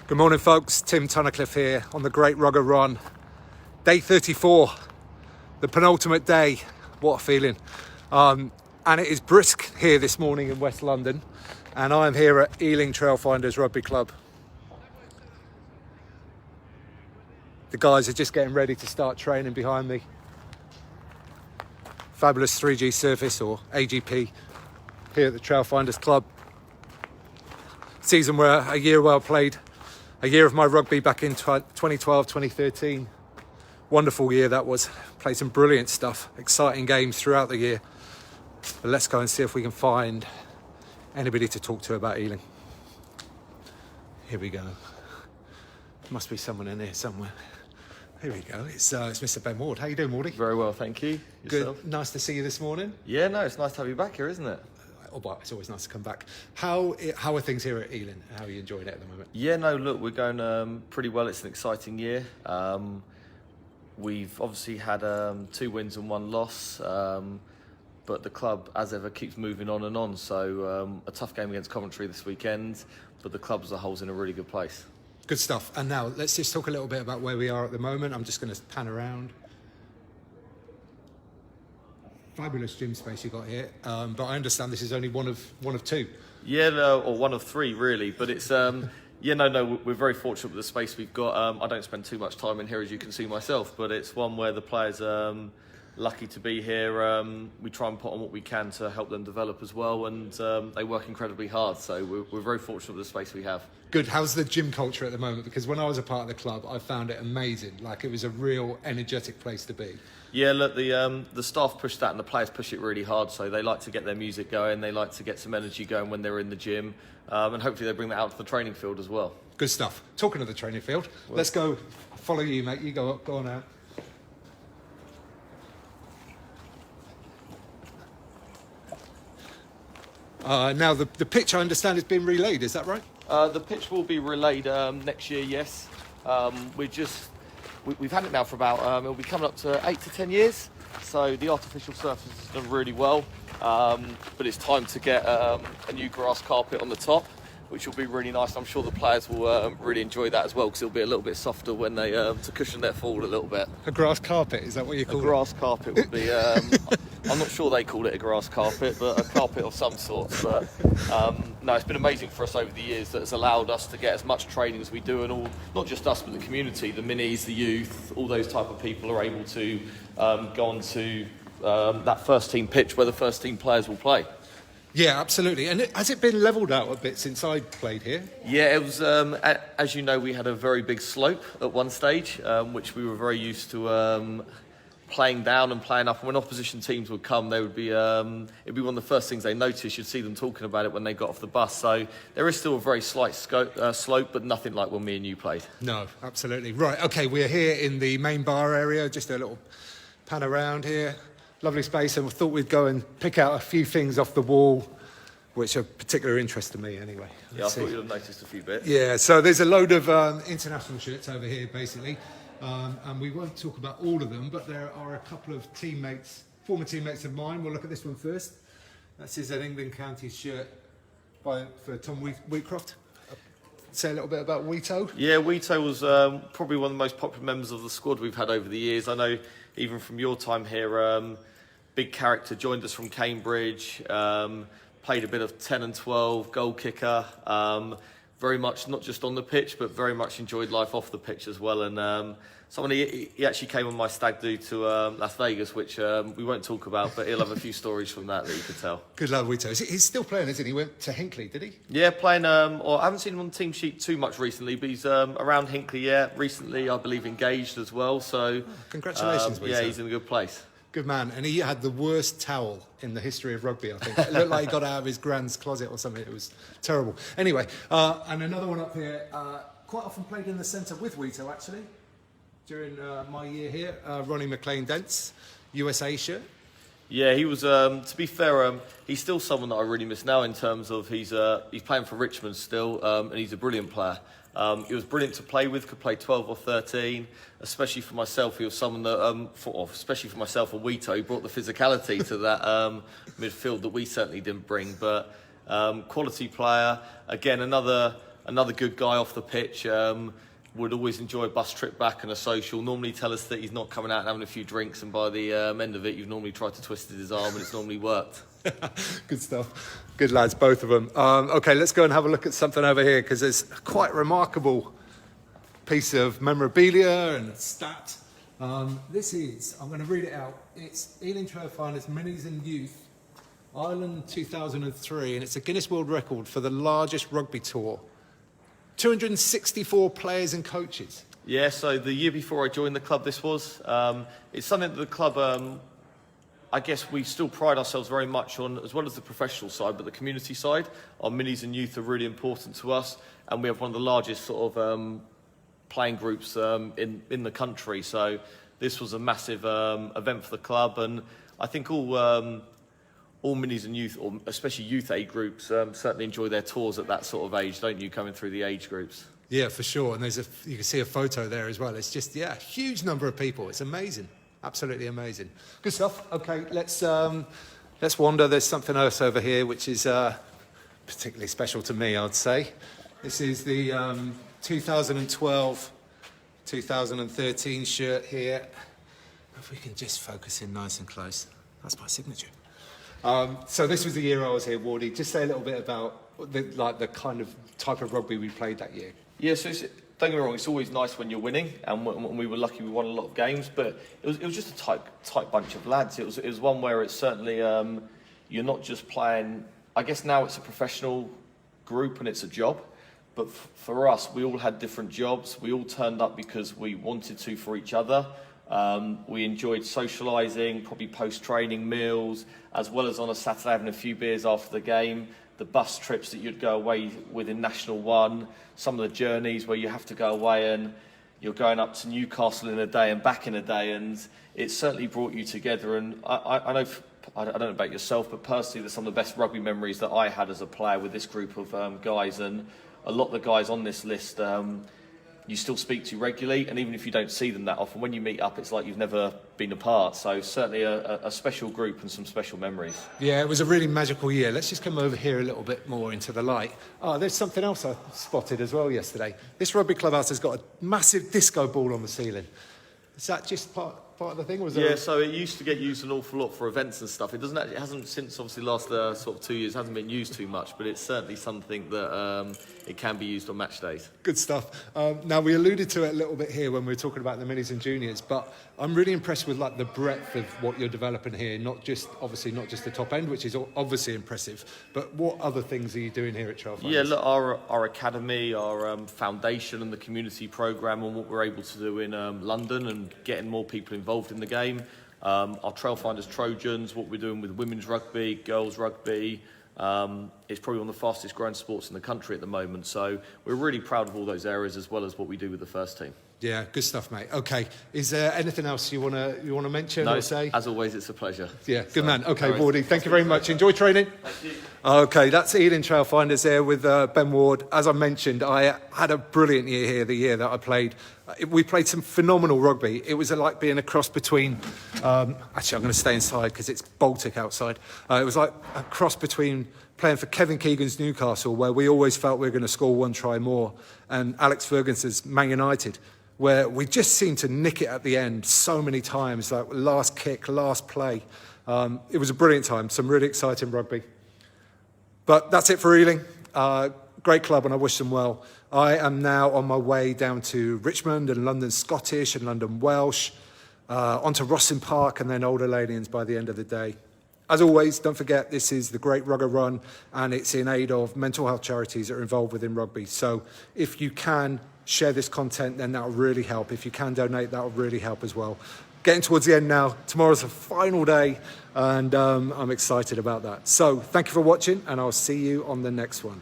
Good morning, folks. Tim Tunnicliffe here on the Great Rugger Run. Day 34, the penultimate day. What a feeling. And it is brisk here this morning in West London. And I am here at Ealing Trailfinders Rugby Club. The guys are just getting ready to start training behind me. Fabulous 3G surface, or AGP, here at the Trailfinders Club. Season were a year well played. A year of my rugby back in 2012, 2013. Wonderful year that was. Played some brilliant stuff. Exciting games throughout the year. But let's go and see if we can find anybody to talk to about Ealing. Here we go. Must be someone in here somewhere. Here we go. It's Mr. Ben Ward. How you doing, Wardy? Very well, thank you. Yourself? Good. Nice to see you this morning. Yeah, no, it's nice to have you back here, isn't it? Oh, but it's always nice to come back. How are things here at Ealing? How are you enjoying it at the moment? Yeah, no, look, we're going pretty well. It's an exciting year. We've obviously had 2 wins and 1 loss, but the club, as ever, keeps moving on and on. So a tough game against Coventry this weekend, but the club as a whole is in a really good place. Good stuff. And now let's just talk a little bit about where we are at the moment. I'm just going to pan around. Fabulous gym space you got here, but I understand this is only one of 2. Yeah, no, or 1 of 3 really, but it's we're very fortunate with the space we've got. I don't spend too much time in here, as you can see myself, but it's one where the players are lucky to be here. We try and put on what we can to help them develop as well, and they work incredibly hard, so we're very fortunate with the space we have. Good. How's the gym culture at the moment? Because when I was a part of the club, I found it amazing. Like, it was a real energetic place to be. Yeah, look, the staff push that and the players push it really hard, so they like to get their music going, they like to get some energy going when they're in the gym, and hopefully they bring that out to the training field as well. Good stuff. Talking of the training field, let's go follow you, mate. You go on out. Now, the pitch, I understand, has been relayed, is that right? The pitch will be relayed next year, yes. We've had it now for about, it'll be coming up to 8 to 10 years. So the artificial surface has done really well. But it's time to get a new grass carpet on the top, which will be really nice. I'm sure the players will really enjoy that as well, because it'll be a little bit softer when they to cushion their fall a little bit. A grass carpet, is that what you call it? A grass carpet would be, I'm not sure they call it a grass carpet, but a carpet of some sort. But no, it's been amazing for us over the years. That has allowed us to get as much training as we do, and all, not just us, but the community, the minis, the youth, all those type of people are able to go on to that first team pitch where the first team players will play. Yeah, absolutely. And has it been levelled out a bit since I played here? Yeah, it was, as you know, we had a very big slope at one stage, which we were very used to playing down and playing up. And when opposition teams would come, they would be, it'd be one of the first things they noticed. You'd see them talking about it when they got off the bus. So there is still a very slight slope, but nothing like when me and you played. No, absolutely. Right, okay, we're here in the main bar area, just a little pan around here. Lovely space, and we thought we'd go and pick out a few things off the wall, which are of particular interest to me anyway. I thought you'd have noticed a few bits. Yeah, so there's a load of international shirts over here, basically. And we won't talk about all of them, but there are a couple of teammates, former teammates of mine. We'll look at this one first. This is an England Counties shirt for Tom Wheatcroft. Say a little bit about Wheato. Yeah, Wheato was probably one of the most popular members of the squad we've had over the years. I know even from your time here, big character, joined us from Cambridge, played a bit of 10 and 12, goal kicker, very much not just on the pitch, but very much enjoyed life off the pitch as well. And he actually came on my stag do to Las Vegas, which we won't talk about, but he'll have a few stories from that you could tell. Good lad, Wheato. He's still playing, isn't he? He went to Hinckley, did he? Yeah, playing, or I haven't seen him on the team sheet too much recently, but he's around Hinckley, yeah. Recently, I believe, engaged as well. So congratulations, Wheato. Yeah, he's in a good place. Good man. And he had the worst towel in the history of rugby, I think. It looked like he got out of his grand's closet or something. It was terrible. Anyway, and another one up here, quite often played in the centre with Wheato, actually, during my year here. Ronnie McLean-Dents, USA shirt. Yeah, he was, to be fair, he's still someone that I really miss now in terms of he's playing for Richmond still, and he's a brilliant player. He was brilliant to play with, could play 12 or 13, especially for myself. He was someone that, especially for myself and Wheato, he brought the physicality to that midfield that we certainly didn't bring. But quality player, again, another another good guy off the pitch. Would always enjoy a bus trip back and a social. Normally tell us that he's not coming out and having a few drinks, and by the end of it, you've normally tried to twist his arm and it's normally worked. Good stuff. Good lads, both of them. Okay, let's go and have a look at something over here, because there's a quite remarkable piece of memorabilia and stat. This is, I'm going to read it out. It's Ealing Trailfinders Minis and Youth, Ireland 2003, and it's a Guinness World Record for the largest rugby tour. 264 players and coaches. Yeah, so the year before I joined the club, this was. It's something that the club, I guess we still pride ourselves very much on, as well as the professional side, but the community side. Our minis and youth are really important to us, and we have one of the largest sort of playing groups in the country. So this was a massive event for the club, and I think all minis and youth, or especially youth age groups, certainly enjoy their tours at that sort of age, don't you, coming through the age groups? Yeah, for sure. And you can see a photo there as well. It's just, yeah, huge number of people. It's amazing. Absolutely amazing. Good stuff. Okay, let's wander. There's something else over here which is particularly special to me, I'd say. This is the 2012-2013 shirt here. If we can just focus in nice and close. That's my signature. So this was the year I was here, Wardy. Just say a little bit about the kind of type of rugby we played that year. Yeah, so don't get me wrong, it's always nice when you're winning, and when we were lucky we won a lot of games, but it was just a tight bunch of lads. It was one where it's certainly, you're not just playing, I guess now it's a professional group and it's a job, but for us, we all had different jobs. We all turned up because we wanted to for each other. We enjoyed socialising, probably post-training meals, as well as on a Saturday having a few beers after the game, the bus trips that you'd go away with in National 1, some of the journeys where you have to go away and you're going up to Newcastle in a day and back in a day, and it certainly brought you together. And I know, I don't know about yourself, but personally, there's some of the best rugby memories that I had as a player with this group of guys, and a lot of the guys on this list you still speak to regularly, and even if you don't see them that often, when you meet up, it's like you've never been apart. So certainly a special group and some special memories. Yeah, it was a really magical year. Let's just come over here a little bit more into the light. Oh, there's something else I spotted as well yesterday. This rugby clubhouse has got a massive disco ball on the ceiling. Is that just part of the thing? Was yeah, so it used to get used an awful lot for events and stuff. It hasn't since obviously last sort of 2 years, hasn't been used too much, but it's certainly something that it can be used on match days. Good stuff. Now we alluded to it a little bit here when we were talking about the minis and juniors, but I'm really impressed with the breadth of what you're developing here. Not just the top end, which is obviously impressive, but what other things are you doing here at Trailfinders? Yeah, look, our academy, our foundation, and the community program, and what we're able to do in London and getting more people involved in the game. Our Trailfinders Trojans, what we're doing with women's rugby, girls rugby. It's probably one of the fastest growing sports in the country at the moment. So we're really proud of all those areas, as well as what we do with the first team. Yeah, good stuff, mate. Okay, is there anything else you want to mention or say? As always, it's a pleasure. Yeah, good man. Okay, Wardy, thank you very much. Enjoy training. Thank you. Okay, that's Ealing Trailfinders there with Ben Ward. As I mentioned, I had a brilliant year here, the year that I played. We played some phenomenal rugby. It was like being a cross between... actually, I'm going to stay inside because it's Baltic outside. It was like a cross between playing for Kevin Keegan's Newcastle, where we always felt we were going to score one try more, and Alex Ferguson's Man United, where we just seemed to nick it at the end so many times, like last kick, last play. It was a brilliant time, some really exciting rugby. But that's it for Ealing. Great club, and I wish them well. I am now on my way down to Richmond and London Scottish and London Welsh, onto Rossin Park and then Old Alanians by the end of the day. As always, don't forget, this is the Great Rugger Run, and it's in aid of mental health charities that are involved within rugby. So if you can share this content, then that'll really help. If you can donate, that'll really help as well. Getting towards the end now. Tomorrow's the final day, and I'm excited about that. So thank you for watching, and I'll see you on the next one.